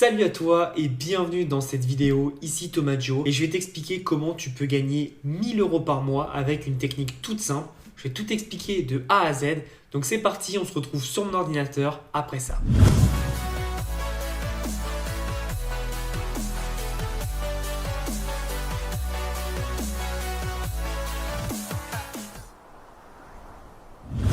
Salut à toi et bienvenue dans cette vidéo, ici Thomas Joe et je vais t'expliquer comment tu peux gagner 1000 € par mois avec une technique toute simple. Je vais tout expliquer de A à Z, donc c'est parti, on se retrouve sur mon ordinateur après ça.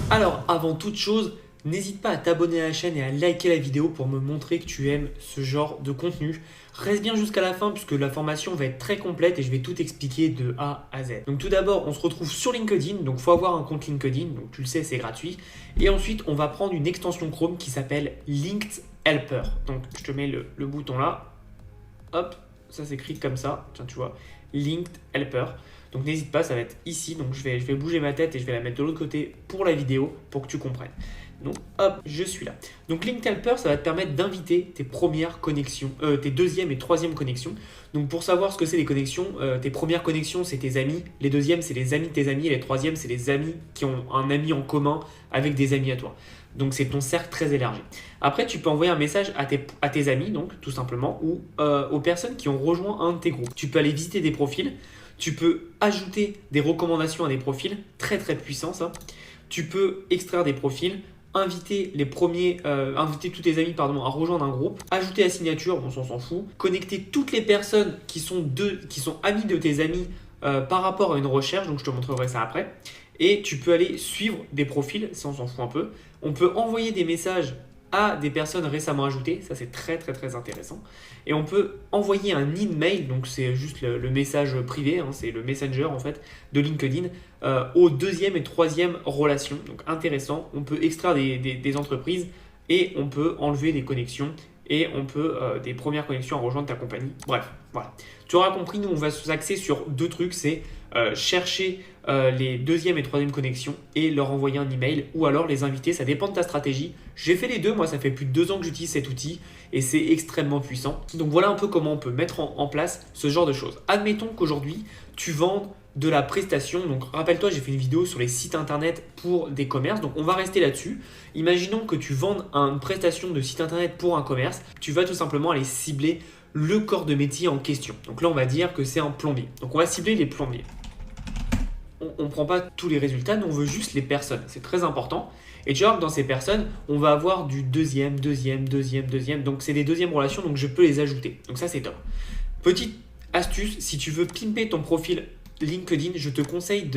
Alors avant toute chose, n'hésite pas à t'abonner à la chaîne et à liker la vidéo pour me montrer que tu aimes ce genre de contenu. Reste bien jusqu'à la fin puisque la formation va être très complète et je vais tout expliquer de A à Z. Donc tout d'abord, on se retrouve sur LinkedIn, donc il faut avoir un compte LinkedIn, donc tu le sais, c'est gratuit. Et ensuite, on va prendre une extension Chrome qui s'appelle Linked Helper. Donc je te mets le bouton là, hop, ça s'écrit comme ça, tiens tu vois, Linked Helper. Donc n'hésite pas, ça va être ici, donc je vais bouger ma tête et je vais la mettre de l'autre côté pour la vidéo pour que tu comprennes. Donc hop, je suis là. Donc Linked Helper, ça va te permettre d'inviter tes premières connexions, tes deuxième et troisième connexions. Donc pour savoir ce que c'est les connexions, tes premières connexions c'est tes amis, les deuxièmes c'est les amis de tes amis et les troisièmes c'est les amis qui ont un ami en commun avec des amis à toi. Donc c'est ton cercle très élargi. Après tu peux envoyer un message à tes amis, donc tout simplement, ou aux personnes qui ont rejoint un de tes groupes. Tu peux aller visiter des profils. Tu peux ajouter des recommandations à des profils, très puissant ça. Tu peux extraire des profils, inviter tous tes amis à rejoindre un groupe, ajouter la signature, on s'en fout, connecter toutes les personnes qui sont amis de tes amis par rapport à une recherche, donc je te montrerai ça après. Et tu peux aller suivre des profils, ça on s'en fout un peu. On peut envoyer des messages à des personnes récemment ajoutées, ça c'est très intéressant. Et on peut envoyer un in-mail, donc c'est juste le message privé, hein, c'est le messenger en fait de LinkedIn, aux deuxième et troisième relations, donc intéressant. On peut extraire des entreprises et on peut enlever des connexions et on peut des premières connexions à rejoindre ta compagnie. Bref, voilà. Tu auras compris, nous on va s'axer sur deux trucs, c'est chercher les deuxième et troisième connexions et leur envoyer un email ou alors les inviter, ça dépend de ta stratégie. J'ai fait les deux, moi ça fait plus de 2 ans que j'utilise cet outil et c'est extrêmement puissant. Donc voilà un peu comment on peut mettre en place ce genre de choses. Admettons qu'aujourd'hui tu vendes de la prestation, donc rappelle-toi j'ai fait une vidéo sur les sites internet pour des commerces, donc on va rester là-dessus. Imaginons que tu vendes une prestation de site internet pour un commerce, tu vas tout simplement aller cibler le corps de métier en question. Donc là on va dire que c'est un plombier, donc on va cibler les plombiers. On ne prend pas tous les résultats, nous on veut juste les personnes, c'est très important. Et tu vois que dans ces personnes, on va avoir du deuxième, donc c'est des deuxièmes relations, donc je peux les ajouter. Donc ça c'est top. Petite astuce, si tu veux pimper ton profil LinkedIn, je te conseille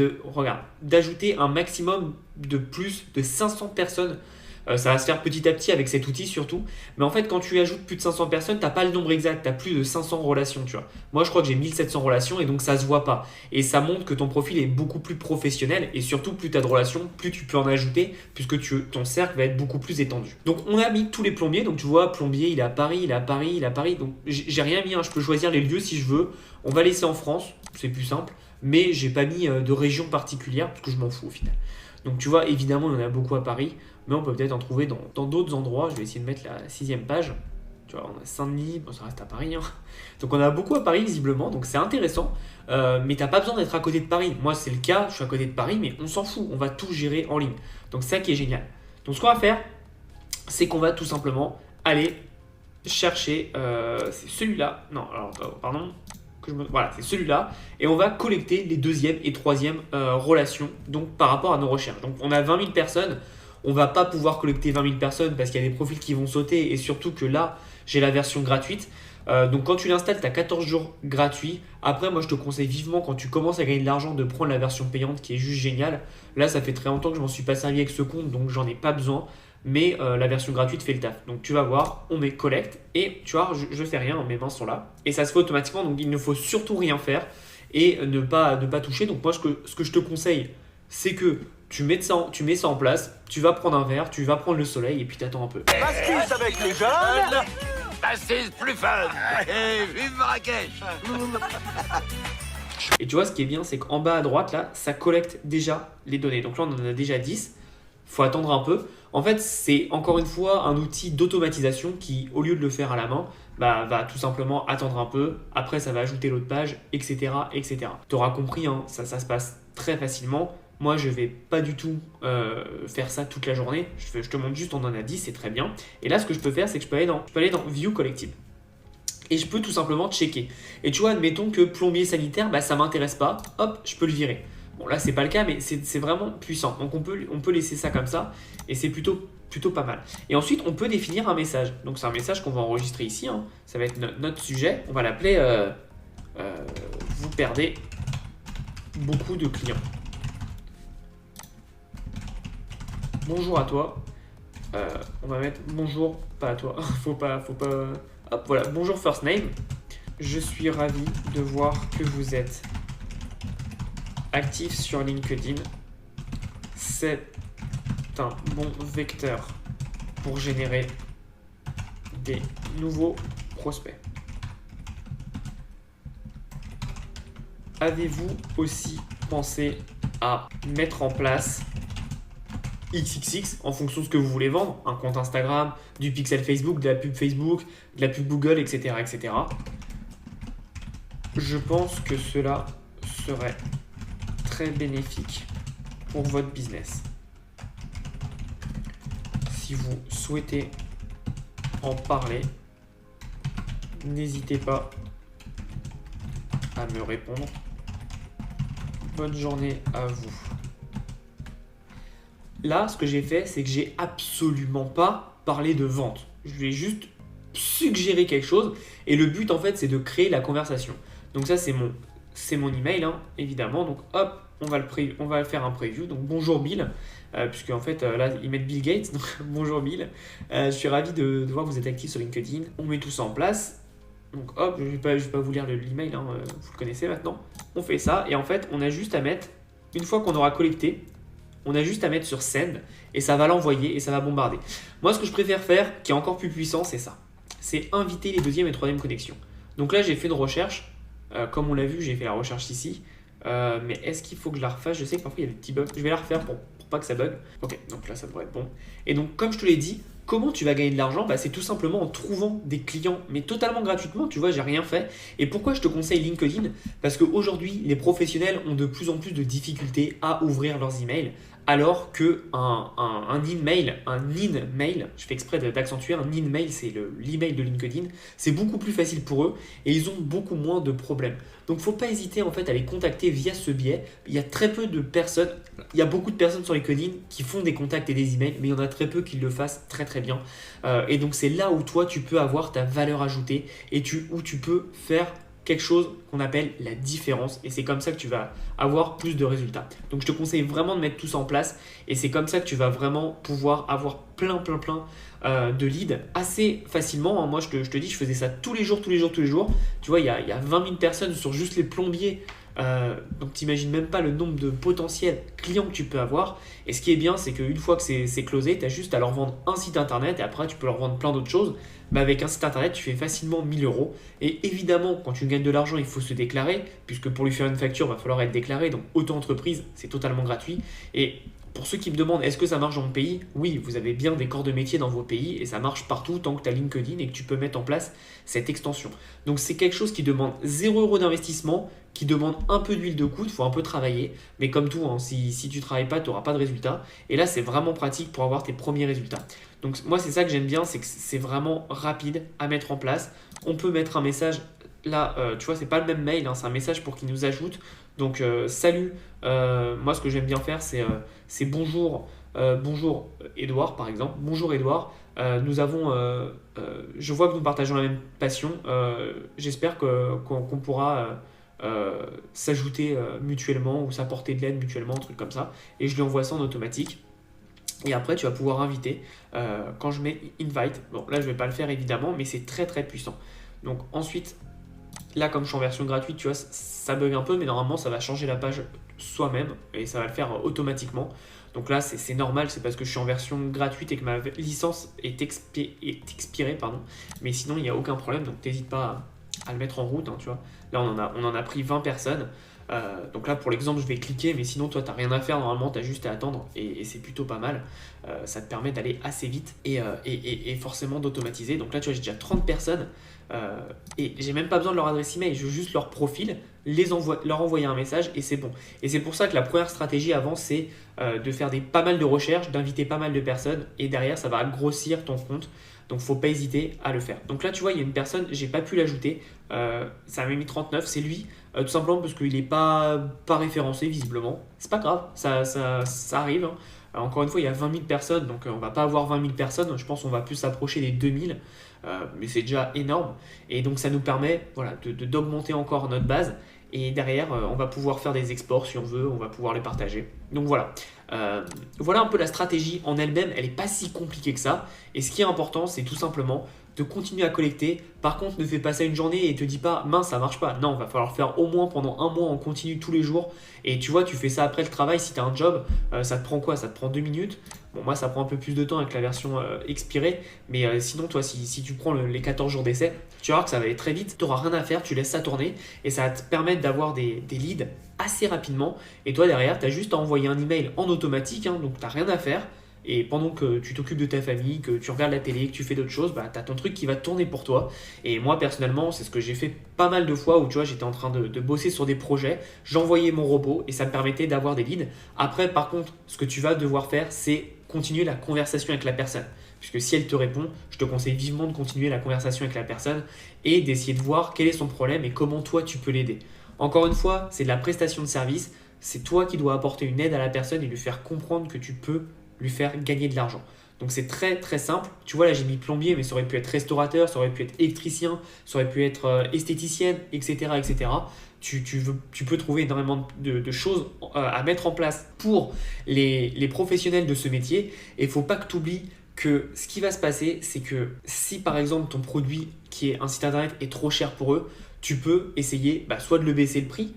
d'ajouter un maximum de plus de 500 personnes. Ça va se faire petit à petit avec cet outil surtout. Mais en fait, quand tu ajoutes plus de 500 personnes, tu n'as pas le nombre exact, tu as plus de 500 relations. Tu vois. Moi, je crois que j'ai 1700 relations et donc ça ne se voit pas. Et ça montre que ton profil est beaucoup plus professionnel et surtout, plus tu as de relations, plus tu peux en ajouter puisque ton cercle va être beaucoup plus étendu. Donc, on a mis tous les plombiers. Donc, tu vois, plombier, il est à Paris, il est à Paris, il est à Paris. Donc, j'ai rien mis. Je peux choisir les lieux si je veux. On va laisser en France, c'est plus simple. Mais j'ai pas mis de région particulière parce que je m'en fous au final. Donc tu vois, évidemment, il y en a beaucoup à Paris, mais on peut peut-être en trouver dans d'autres endroits. Je vais essayer de mettre la 6e page. Tu vois, on a Saint-Denis, bon, ça reste à Paris. Hein. Donc on a beaucoup à Paris visiblement, donc c'est intéressant. Mais t'as pas besoin d'être à côté de Paris. Moi, c'est le cas, je suis à côté de Paris, mais on s'en fout. On va tout gérer en ligne. Donc c'est ça qui est génial. Donc ce qu'on va faire, c'est qu'on va tout simplement aller chercher c'est celui-là. Non, alors pardon. Voilà, c'est celui-là. Et on va collecter les deuxième et troisième relations donc, par rapport à nos recherches. Donc on a 20 000 personnes. On ne va pas pouvoir collecter 20 000 personnes parce qu'il y a des profils qui vont sauter. Et surtout que là, j'ai la version gratuite. Donc quand tu l'installes, tu as 14 jours gratuits. Après, moi, je te conseille vivement quand tu commences à gagner de l'argent de prendre la version payante qui est juste géniale. Là, ça fait très longtemps que je ne m'en suis pas servi avec ce compte, donc j'en ai pas besoin. Mais la version gratuite fait le taf. Donc tu vas voir, on met collecte et tu vois, je fais rien, mes mains sont là. Et ça se fait automatiquement, donc il ne faut surtout rien faire et ne pas toucher. Donc moi, ce que je te conseille, c'est que tu mets ça en place, tu vas prendre un verre, tu vas prendre le soleil et puis t'attends un peu. Astuce avec les jeunes. C'est plus fun. Et vive Marrakech. Et tu vois, ce qui est bien, c'est qu'en bas à droite, là, ça collecte déjà les données. Donc là, on en a déjà 10. Il faut attendre un peu. En fait, c'est encore une fois un outil d'automatisation qui, au lieu de le faire à la main, va tout simplement attendre un peu. Après, ça va ajouter l'autre page, etc. Tu auras compris, hein, ça se passe très facilement. Moi, je ne vais pas du tout faire ça toute la journée. Je te montre juste, on en a 10, c'est très bien. Et là, ce que je peux faire, c'est que je peux aller dans View Collective. et je peux tout simplement checker. Et tu vois, admettons que plombier sanitaire, bah, ça m'intéresse pas, hop, je peux le virer. Bon, là, c'est pas le cas, mais c'est vraiment puissant. Donc, on peut laisser ça comme ça, et c'est plutôt pas mal. Et ensuite, on peut définir un message. Donc, c'est un message qu'on va enregistrer ici. Hein. Ça va être notre sujet. On va l'appeler vous perdez beaucoup de clients. Bonjour à toi. On va mettre bonjour, pas à toi. faut pas. Hop, voilà. Bonjour first name. Je suis ravi de voir que vous êtes actif sur LinkedIn. C'est un bon vecteur pour générer des nouveaux prospects. Avez-vous aussi pensé à mettre en place XXX en fonction de ce que vous voulez vendre, un compte Instagram, du pixel Facebook, de la pub Facebook, de la pub Google, etc. etc. Je pense que cela serait très bénéfique pour votre business. Si vous souhaitez en parler, n'hésitez pas à me répondre. Bonne journée à vous. Là, ce que j'ai fait, c'est que j'ai absolument pas parlé de vente. Je lui ai juste suggéré quelque chose et le but en fait, c'est de créer la conversation. Donc ça, c'est mon email, hein, évidemment. Donc hop, on va faire un preview. Donc bonjour Bill, puisque en fait là ils mettent Bill Gates. Donc bonjour Bill, je suis ravi de voir que vous êtes actif sur LinkedIn. On met tout ça en place. Donc hop, je vais pas vous lire l'email, hein, vous le connaissez maintenant. On fait ça et en fait on a juste à mettre, une fois qu'on aura collecté, on a juste à mettre sur send et ça va l'envoyer et ça va bombarder. Moi ce que je préfère faire, qui est encore plus puissant, c'est ça. C'est inviter les deuxième et troisième connexions. Donc là j'ai fait une recherche, comme on l'a vu j'ai fait la recherche ici. Mais est-ce qu'il faut que je la refasse? Je sais que parfois il y a des petits bugs, je vais la refaire pour pas que ça bug. Ok, donc là ça devrait être bon. Et donc comme je te l'ai dit, comment tu vas gagner de l'argent? C'est tout simplement en trouvant des clients, mais totalement gratuitement, tu vois, j'ai rien fait. Et pourquoi je te conseille LinkedIn? Parce qu'aujourd'hui, les professionnels ont de plus en plus de difficultés à ouvrir leurs emails, alors que un in-mail, je fais exprès d'accentuer, un in-mail, c'est l'email de LinkedIn, c'est beaucoup plus facile pour eux et ils ont beaucoup moins de problèmes. Donc il ne faut pas hésiter en fait à les contacter via ce biais. Il y a très peu de personnes, il y a beaucoup de personnes sur LinkedIn qui font des contacts et des emails, mais il y en a très peu qui le fassent très très bien. Et donc c'est là où toi tu peux avoir ta valeur ajoutée et où tu peux faire quelque chose qu'on appelle la différence et c'est comme ça que tu vas avoir plus de résultats. Donc je te conseille vraiment de mettre tout ça en place et c'est comme ça que tu vas vraiment pouvoir avoir plein de leads assez facilement. Moi je te dis, je faisais ça tous les jours. Tu vois, il y a 20 000 personnes sur juste les plombiers. Donc tu n'imagines même pas le nombre de potentiels clients que tu peux avoir. Et ce qui est bien, c'est qu'une fois que c'est closé, tu as juste à leur vendre un site internet et après tu peux leur vendre plein d'autres choses. Avec un site internet, tu fais facilement 1000 €. Et évidemment, quand tu gagnes de l'argent, il faut se déclarer, puisque pour lui faire une facture, il va falloir être déclaré. Donc auto-entreprise, c'est totalement gratuit. Et pour ceux qui me demandent, est-ce que ça marche dans mon pays? Oui, vous avez bien des corps de métier dans vos pays et ça marche partout tant que tu as LinkedIn et que tu peux mettre en place cette extension. Donc c'est quelque chose qui demande 0 € d'investissement, qui demande un peu d'huile de coude, il faut un peu travailler. Mais comme tout, hein, si tu ne travailles pas, tu n'auras pas de résultats. Et là, c'est vraiment pratique pour avoir tes premiers résultats. Donc moi, c'est ça que j'aime bien, c'est que c'est vraiment rapide à mettre en place. On peut mettre un message. Là, tu vois, c'est pas le même mail, hein, c'est un message pour qu'il nous ajoute. Donc, salut. Moi, ce que j'aime bien faire, c'est bonjour, bonjour Edouard, par exemple. Bonjour Edouard. Je vois que nous partageons la même passion. J'espère qu'on pourra s'ajouter mutuellement ou s'apporter de l'aide mutuellement, un truc comme ça. Et je lui envoie ça en automatique. Et après, tu vas pouvoir inviter quand je mets invite. Bon, là, je ne vais pas le faire évidemment, mais c'est très très puissant. Donc ensuite, là, comme je suis en version gratuite, tu vois, ça bug un peu, mais normalement, ça va changer la page soi-même et ça va le faire automatiquement. Donc là, c'est normal, c'est parce que je suis en version gratuite et que ma licence est expirée, pardon. Mais sinon, il n'y a aucun problème, donc n'hésite pas à le mettre en route, hein, tu vois. Là, on en a pris 20 personnes. Donc là, pour l'exemple, je vais cliquer, mais sinon, toi, tu n'as rien à faire. Normalement, tu as juste à attendre et c'est plutôt pas mal. Ça te permet d'aller assez vite et forcément d'automatiser. Donc là, tu vois, j'ai déjà 30 personnes et j'ai même pas besoin de leur adresse email. Je veux juste leur profil, leur envoyer un message et c'est bon. Et c'est pour ça que la première stratégie avant, c'est de faire pas mal de recherches, d'inviter pas mal de personnes et derrière, ça va grossir ton compte. Donc faut pas hésiter à le faire. Donc là tu vois, il y a une personne, j'ai pas pu l'ajouter, ça m'a mis 39, c'est lui, tout simplement parce qu'il n'est pas référencé visiblement. C'est pas grave, ça arrive, hein. Encore une fois, il y a 20 000 personnes, donc on va pas avoir 20 000 personnes, je pense qu'on va plus s'approcher des 2000, mais c'est déjà énorme. Et donc ça nous permet voilà, d'augmenter encore notre base. Et derrière, on va pouvoir faire des exports si on veut, on va pouvoir les partager. Donc voilà, voilà un peu la stratégie en elle-même, elle n'est pas si compliquée que ça. Et ce qui est important, c'est tout simplement de continuer à collecter. Par contre, ne fais pas ça une journée et te dis pas mince, ça marche pas. Non, il va falloir faire au moins pendant un mois en continu tous les jours. Et tu vois, tu fais ça après le travail. Si tu as un job, ça te prend quoi? Ça te prend 2 minutes. Bon, moi, ça prend un peu plus de temps avec la version expirée. Mais sinon, toi, si tu prends les 14 jours d'essai, tu verras que ça va aller très vite. Tu n'auras rien à faire, tu laisses ça tourner. Et ça va te permettre d'avoir des leads assez rapidement. Et toi, derrière, tu as juste à envoyer un email en automatique. Hein, donc, tu n'as rien à faire. Et pendant que tu t'occupes de ta famille, que tu regardes la télé, que tu fais d'autres choses, bah, tu as ton truc qui va tourner pour toi. Et moi, personnellement, c'est ce que j'ai fait pas mal de fois où tu vois, j'étais en train de bosser sur des projets, j'envoyais mon robot et ça me permettait d'avoir des leads. Après, par contre, ce que tu vas devoir faire, c'est continuer la conversation avec la personne. Puisque si elle te répond, je te conseille vivement de continuer la conversation avec la personne et d'essayer de voir quel est son problème et comment toi, tu peux l'aider. Encore une fois, c'est de la prestation de service. C'est toi qui dois apporter une aide à la personne et lui faire comprendre que tu peux lui faire gagner de l'argent. Donc c'est très très simple. Tu vois là j'ai mis plombier mais ça aurait pu être restaurateur, ça aurait pu être électricien, ça aurait pu être esthéticienne, etc. etc. Tu peux trouver énormément de choses à mettre en place pour les professionnels de ce métier. Et il ne faut pas que tu oublies que ce qui va se passer, c'est que si par exemple ton produit qui est un site internet est trop cher pour eux, tu peux essayer soit de le baisser le prix,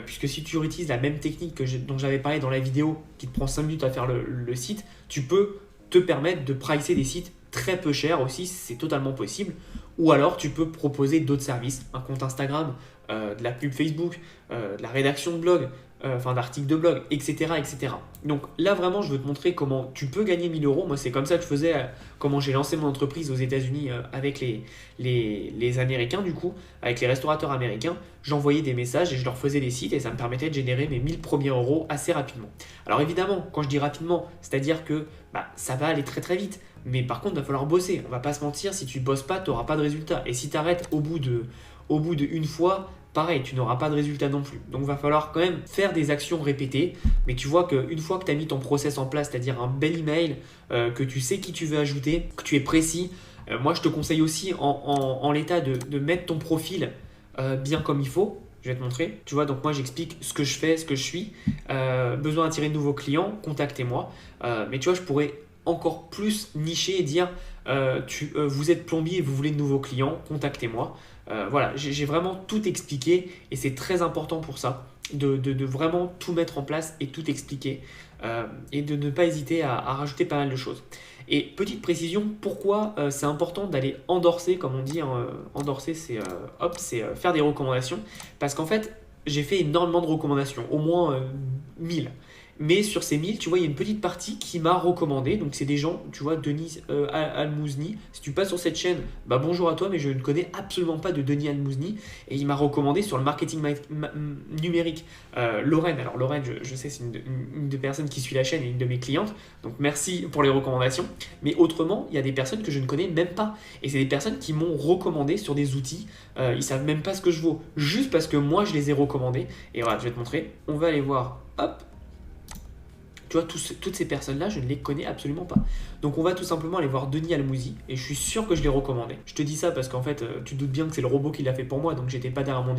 puisque si tu utilises la même technique dont j'avais parlé dans la vidéo qui te prend 5 minutes à faire le site, tu peux te permettre de pricer des sites très peu chers aussi, c'est totalement possible. Ou alors tu peux proposer d'autres services, un compte Instagram, de la pub Facebook, de la rédaction de blog, d'articles de blog, etc., etc. Donc là vraiment je veux te montrer comment tu peux gagner 1000 euros. Moi c'est comme ça que je faisais, comment j'ai lancé mon entreprise aux États-Unis avec les Américains du coup, avec les restaurateurs américains. J'envoyais des messages et je leur faisais des sites et ça me permettait de générer mes 1000 premiers euros assez rapidement. Alors évidemment, quand je dis rapidement, c'est-à-dire que ça va aller très très vite. Mais par contre, il va falloir bosser. On va pas se mentir, si tu bosses pas, tu n'auras pas de résultat. Et si tu arrêtes au bout d'une fois, pareil, tu n'auras pas de résultat non plus. Donc il va falloir quand même faire des actions répétées. Mais tu vois qu'une fois que tu as mis ton process en place, c'est-à-dire un bel email, que tu sais qui tu veux ajouter, que tu es précis, moi je te conseille aussi en l'état de mettre ton profil bien comme il faut. Je vais te montrer. Tu vois, donc moi j'explique ce que je fais, ce que je suis. Besoin d'attirer de nouveaux clients, contactez-moi. Mais tu vois, je pourrais encore plus nicher et dire vous êtes plombier et vous voulez de nouveaux clients, contactez-moi. Voilà, j'ai vraiment tout expliqué et c'est très important pour ça de vraiment tout mettre en place et tout expliquer et de ne pas hésiter à rajouter pas mal de choses. Et petite précision, pourquoi c'est important d'aller endorser, comme on dit, hein, endorser c'est faire des recommandations, parce qu'en fait j'ai fait énormément de recommandations, au moins 1000. Mais sur ces 1000, tu vois, il y a une petite partie qui m'a recommandé. Donc, c'est des gens, tu vois, Denis Almouzni. Si tu passes sur cette chaîne, bonjour à toi, mais je ne connais absolument pas de Denis Almouzni. Et il m'a recommandé sur le marketing numérique Lorraine. Alors, Lorraine, je sais, c'est une des personnes qui suit la chaîne et une de mes clientes. Donc, merci pour les recommandations. Mais autrement, il y a des personnes que je ne connais même pas. Et c'est des personnes qui m'ont recommandé sur des outils. Ils ne savent même pas ce que je vaux. Juste parce que moi, je les ai recommandés. Et voilà, je vais te montrer. On va aller voir. Hop. Tu vois, toutes ces personnes-là, je ne les connais absolument pas. Donc, on va tout simplement aller voir Denis Almouzi et je suis sûr que je l'ai recommandé. Je te dis ça parce qu'en fait, tu te doutes bien que c'est le robot qui l'a fait pour moi, donc j'étais pas derrière mon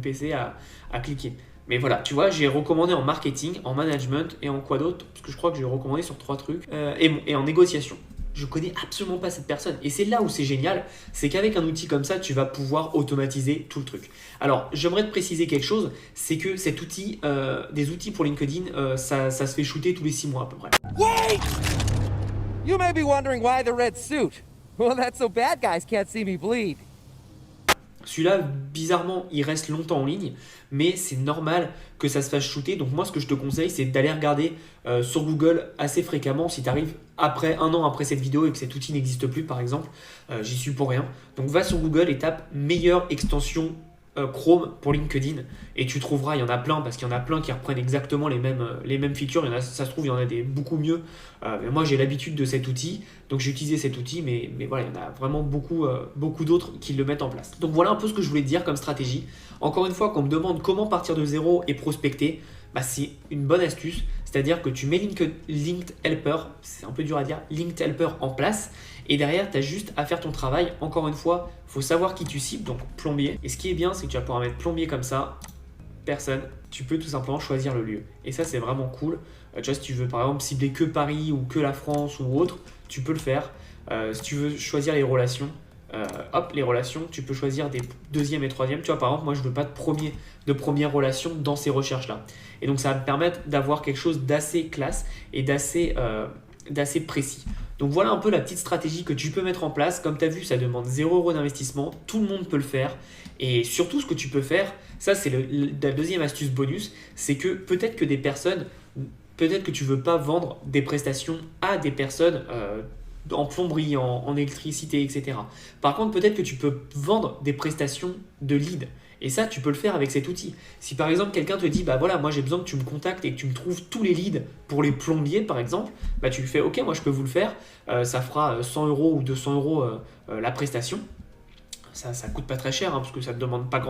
PC à cliquer. Mais voilà, tu vois, j'ai recommandé en marketing, en management et en quoi d'autre, parce que je crois que j'ai recommandé sur 3 trucs, et en négociation. Je connais absolument pas cette personne. Et c'est là où c'est génial, c'est qu'avec un outil comme ça, tu vas pouvoir automatiser tout le truc. Alors, j'aimerais te préciser quelque chose, c'est que cet outil, des outils pour LinkedIn, ça se fait shooter tous les 6 mois à peu près. Wait! You may be wondering why the red suit. Well, that's so bad guys can't see me bleed. Celui-là, bizarrement, il reste longtemps en ligne, mais c'est normal que ça se fasse shooter. Donc moi, ce que je te conseille, c'est d'aller regarder sur Google assez fréquemment si tu arrives après 1 an après cette vidéo et que cet outil n'existe plus, par exemple. J'y suis pour rien. Donc va sur Google et tape meilleure extension Chrome pour LinkedIn et tu trouveras, il y en a plein parce qu'il y en a plein qui reprennent exactement les mêmes features. Il y en a, ça se trouve, il y en a des beaucoup mieux. Mais moi, j'ai l'habitude de cet outil, donc j'ai utilisé cet outil, mais voilà, il y en a vraiment beaucoup d'autres qui le mettent en place. Donc voilà un peu ce que je voulais te dire comme stratégie. Encore une fois, quand on me demande comment partir de zéro et prospecter, c'est une bonne astuce, c'est-à-dire que tu mets Linked Helper, c'est un peu dur à dire, Linked Helper en place, et derrière, tu as juste à faire ton travail. Encore une fois, il faut savoir qui tu cibles, donc plombier. Et ce qui est bien, c'est que tu vas pouvoir mettre plombier comme ça, personne, tu peux tout simplement choisir le lieu. Et ça, c'est vraiment cool. Tu vois, si tu veux par exemple cibler que Paris ou que la France ou autre, tu peux le faire. Si tu veux choisir les relations, les relations, tu peux choisir des deuxième et troisième. Tu vois, par exemple, moi, je veux pas de première relation dans ces recherches-là. Et donc, ça va me permettre d'avoir quelque chose d'assez classe et d'assez précis. Donc, voilà un peu la petite stratégie que tu peux mettre en place. Comme tu as vu, ça demande 0 € d'investissement. Tout le monde peut le faire. Et surtout, ce que tu peux faire, ça, c'est la deuxième astuce bonus, c'est que peut-être que tu veux pas vendre des prestations à des personnes en plomberie, en électricité, etc. Par contre, peut-être que tu peux vendre des prestations de lead. Et ça, tu peux le faire avec cet outil. Si par exemple, quelqu'un te dit, voilà, moi j'ai besoin que tu me contactes et que tu me trouves tous les leads pour les plombiers, par exemple, tu lui fais, ok, moi je peux vous le faire, ça fera 100 € ou 200 € la prestation. Ça coûte pas très cher, parce que ça ne demande pas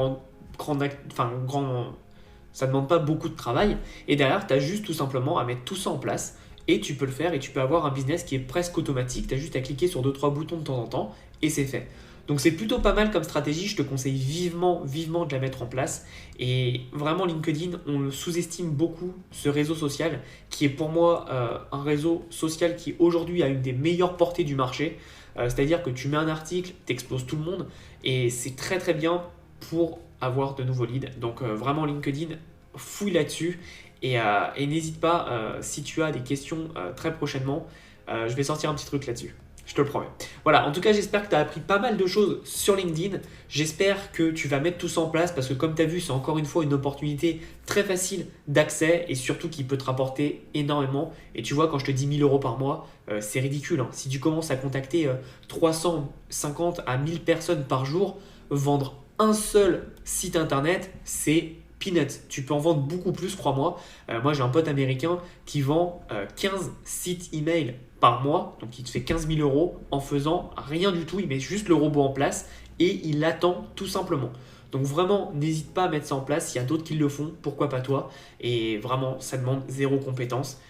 ça demande pas beaucoup de travail. Et derrière, tu as juste tout simplement à mettre tout ça en place. Et tu peux le faire et tu peux avoir un business qui est presque automatique. Tu as juste à cliquer sur 2-3 boutons de temps en temps et c'est fait. Donc c'est plutôt pas mal comme stratégie. Je te conseille vivement de la mettre en place. Et vraiment LinkedIn, on le sous-estime beaucoup, ce réseau social qui est pour moi un réseau social qui aujourd'hui a une des meilleures portées du marché. C'est-à-dire que tu mets un article, tu exploses tout le monde et c'est très très bien pour avoir de nouveaux leads. Donc vraiment LinkedIn, fouille là-dessus. Et n'hésite pas, si tu as des questions très prochainement, je vais sortir un petit truc là-dessus. Je te le promets. Voilà, en tout cas, j'espère que tu as appris pas mal de choses sur LinkedIn. J'espère que tu vas mettre tout ça en place parce que comme tu as vu, c'est encore une fois une opportunité très facile d'accès et surtout qui peut te rapporter énormément. Et tu vois, quand je te dis 1 000 € par mois, c'est ridicule. Si tu commences à contacter 350 à 1000 personnes par jour, vendre un seul site internet, c'est peanuts. Tu peux en vendre beaucoup plus, crois-moi. Moi, j'ai un pote américain qui vend 15 sites email par mois. Donc, il te fait 15 000 € en faisant rien du tout. Il met juste le robot en place et il attend tout simplement. Donc, vraiment, n'hésite pas à mettre ça en place. Il y a d'autres qui le font. Pourquoi pas toi? Et vraiment, ça demande 0 compétence.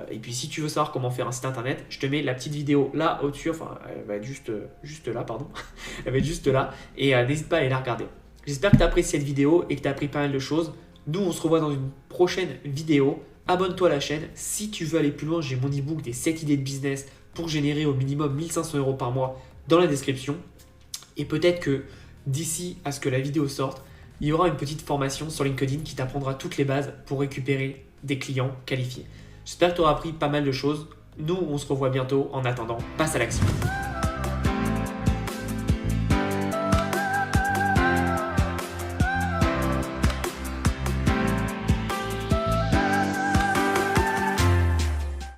Et puis, si tu veux savoir comment faire un site internet, je te mets la petite vidéo là au-dessus. Enfin, elle va être juste là, pardon. Elle va être juste là. Et n'hésite pas à aller la regarder. J'espère que tu as apprécié cette vidéo et que tu as appris pas mal de choses. Nous, on se revoit dans une prochaine vidéo. Abonne-toi à la chaîne. Si tu veux aller plus loin, j'ai mon e-book des 7 idées de business pour générer au minimum 1 500 € par mois dans la description. Et peut-être que d'ici à ce que la vidéo sorte, il y aura une petite formation sur LinkedIn qui t'apprendra toutes les bases pour récupérer des clients qualifiés. J'espère que tu auras appris pas mal de choses. Nous, on se revoit bientôt. En attendant, passe à l'action.